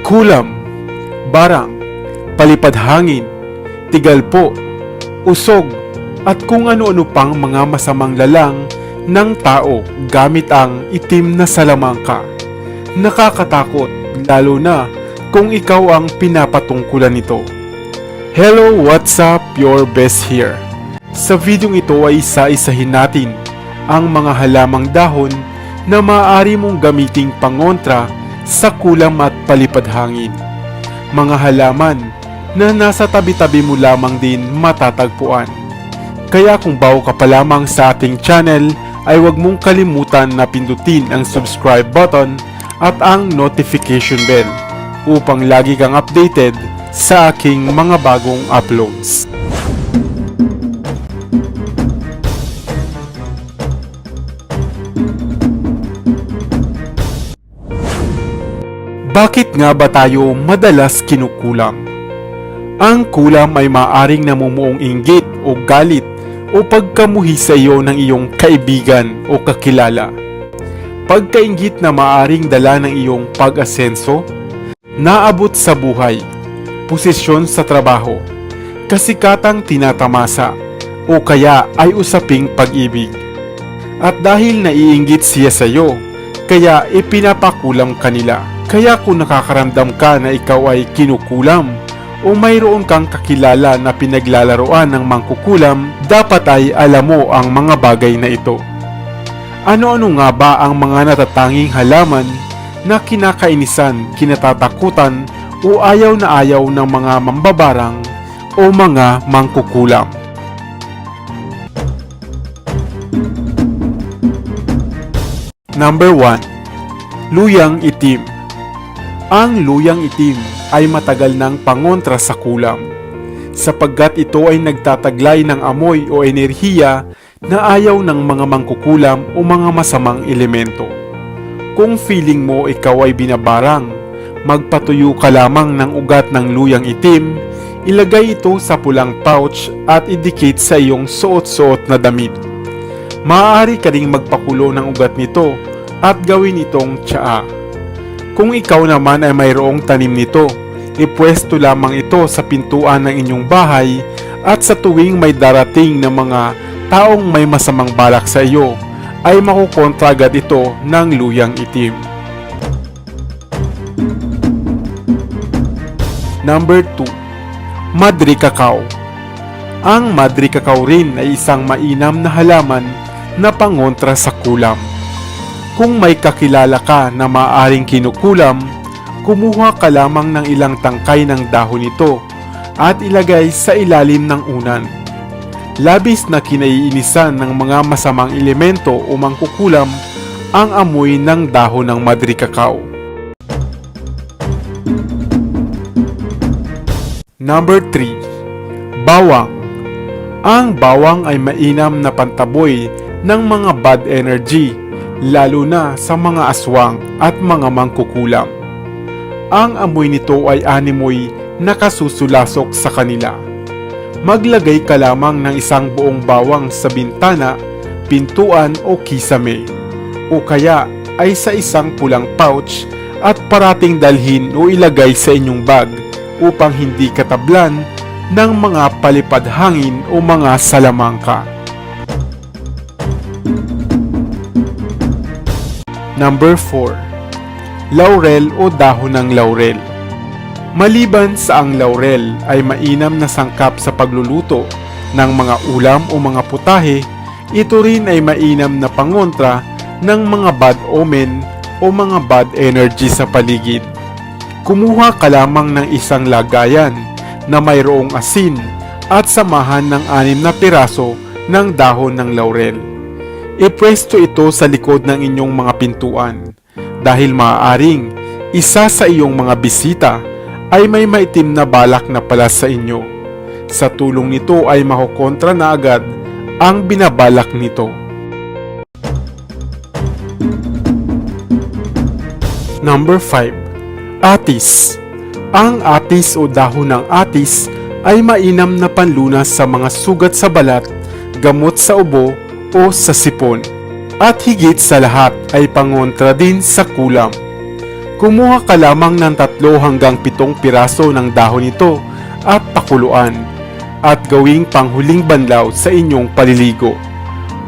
kulam, barang, palipad hangin, tigalpo, usog, at kung ano-ano pang mga masamang lalang ng tao gamit ang itim na salamangka. Nakakatakot, lalo na kung ikaw ang pinapatungkulan nito. Hello, what's up? Your best here. Sa videong ito ay isa-isahin natin ang mga halamang dahon na maaari mong gamiting pangontra sa kulam at palipad hangin. Mga halaman na nasa tabi-tabi mo lamang din matatagpuan. Kaya kung bago ka pa lamang sa ating channel, ay huwag mong kalimutan na pindutin ang subscribe button at ang notification bell upang lagi kang updated sa aking mga bagong uploads. Bakit nga ba tayo madalas kinukulam? Ang kulam ay maaaring namumuong inggit o galit o pagkamuhi sa iyo ng iyong kaibigan o kakilala. Pagkainggit na maaaring dala ng iyong pag-asenso, naabot sa buhay, posisyon sa trabaho, kasikatang tinatamasa, o kaya ay usaping pag-ibig. At dahil naiinggit siya sa iyo, kaya ipinapakulam kanila. Kaya kung nakakaramdam ka na ikaw ay kinukulam o mayroon kang kakilala na pinaglalaroan ng mangkukulam, dapat ay alam mo ang mga bagay na ito. Ano-ano nga ba ang mga natatanging halaman na kinakainisan, kinatatakutan o ayaw na ayaw ng mga mambabarang o mga mangkukulam? Number 1. Luyang itim. Ang luyang itim ay matagal nang pangontra sa kulam, sapagkat ito ay nagtataglay ng amoy o enerhiya na ayaw ng mga mangkukulam o mga masamang elemento. Kung feeling mo ikaw ay binabarang, magpatuyo ka lamang ng ugat ng luyang itim, ilagay ito sa pulang pouch at idikit sa iyong suot-suot na damit. Maaari ka ring magpakulo ng ugat nito at gawin itong tsaa. Kung ikaw naman ay mayroong tanim nito, ipwesto lamang ito sa pintuan ng inyong bahay at sa tuwing may darating na mga taong may masamang balak sa iyo, ay makukontra agad ito ng luyang itim. Number 2. Madrikakaw. Ang madrikakaw rin ay isang mainam na halaman na pangontra sa kulam. Kung may kakilala ka na maaaring kinukulam, kumuha ka lamang ng ilang tangkay ng dahon nito at ilagay sa ilalim ng unan. Labis na kinaiinisan ng mga masamang elemento o mangkukulam ang amoy ng dahon ng madrikakaw. Number 3. Bawang. Ang bawang ay mainam na pantaboy ng mga bad energy, lalo na sa mga aswang at mga mangkukulam. Ang amoy nito ay animoy nakasusulasok sa kanila. Maglagay ka lamang ng isang buong bawang sa bintana, pintuan o kisame, o kaya ay sa isang pulang pouch at parating dalhin o ilagay sa inyong bag upang hindi katablan ng mga palipad hangin o mga salamangka. Number 4. Laurel o dahon ng laurel. Maliban sa ang laurel ay mainam na sangkap sa pagluluto ng mga ulam o mga putahe, ito rin ay mainam na pangontra ng mga bad omen o mga bad energy sa paligid. Kumuha ka lamang ng isang lagayan na mayroong asin at samahan ng 6 na piraso ng dahon ng laurel. Ipwesto ito sa likod ng inyong mga pintuan dahil maaaring isa sa iyong mga bisita ay may maitim na balak na pala sa inyo. Sa tulong nito ay makokontra na agad ang binabalak nito. Number 5. Atis. Ang atis o dahon ng atis ay mainam na panlunas sa mga sugat sa balat, gamot sa ubo o sa sipon. At higit sa lahat ay pangontra din sa kulam. Kumuha ka lamang ng 3 hanggang 7 piraso ng dahon nito at pakuluan at gawing panghuling banlaw sa inyong paliligo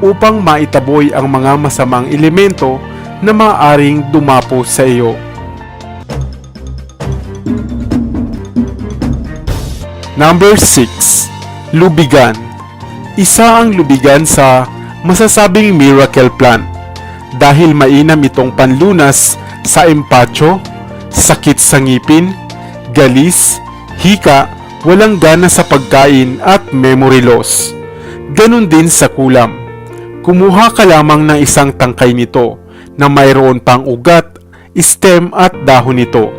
upang maitaboy ang mga masamang elemento na maaaring dumapo sa iyo. Number 6. Lubigan. Isa ang lubigan sa masasabing miracle plant dahil mainam itong panlunas sa empacho, sakit sa ngipin, galis, hika, walang gana sa pagkain at memory loss. Ganon din sa kulam. Kumuha ka lamang ng isang tangkay nito na mayroon pang ugat, stem at dahon nito.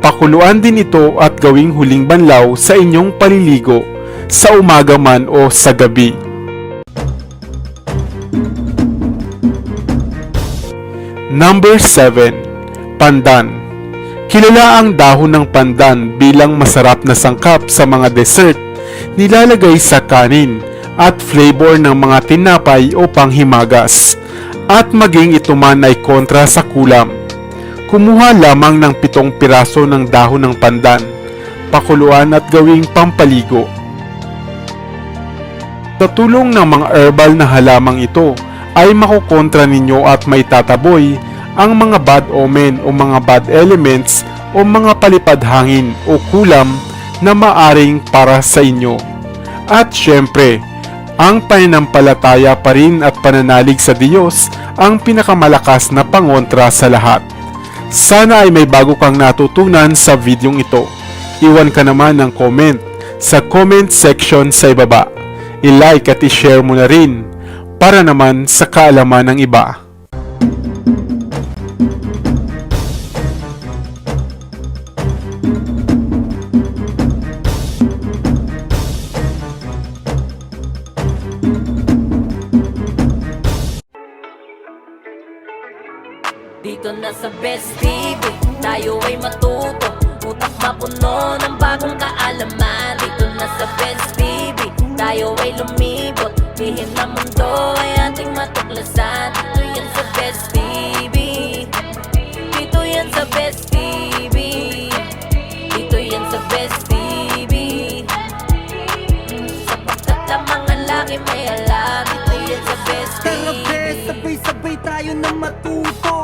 Pakuluan din ito at gawing huling banlaw sa inyong paliligo sa umaga man o sa gabi. Number 7. Pandan. Kilala ang dahon ng pandan bilang masarap na sangkap sa mga dessert, nilalagay sa kanin at flavor ng mga tinapay o panghimagas, at maging ito man ay kontra sa kulam. Kumuha lamang ng 7 piraso ng dahon ng pandan, pakuluan at gawing pampaligo. Sa tulong ng mga herbal na halamang ito ay makukontra ninyo at maitataboy ang mga bad omen o mga bad elements o mga palipad hangin o kulam na maaring para sa inyo. At syempre, ang pananampalataya pa rin at pananalig sa Diyos ang pinakamalakas na pangontra sa lahat. Sana ay may bago kang natutunan sa videong ito. Iwan ka naman ng comment sa comment section sa ibaba. I-like at i-share mo na rin para naman sa kaalaman ng iba. Dito na sa Best TV, tayo ay matuto, utak mapuno ng bagong kaalaman. Dito na sa Best TV, tayo ay lumibot, lihim na mundo ay ating matuklasan. Dito yan sa Best TV, dito yan sa Best TV, dito yan sa Best TV. Sapagkat lamang ang laki may alam, dito yan sa Best TV. Tara bes, sabay-sabay tayo na matuto.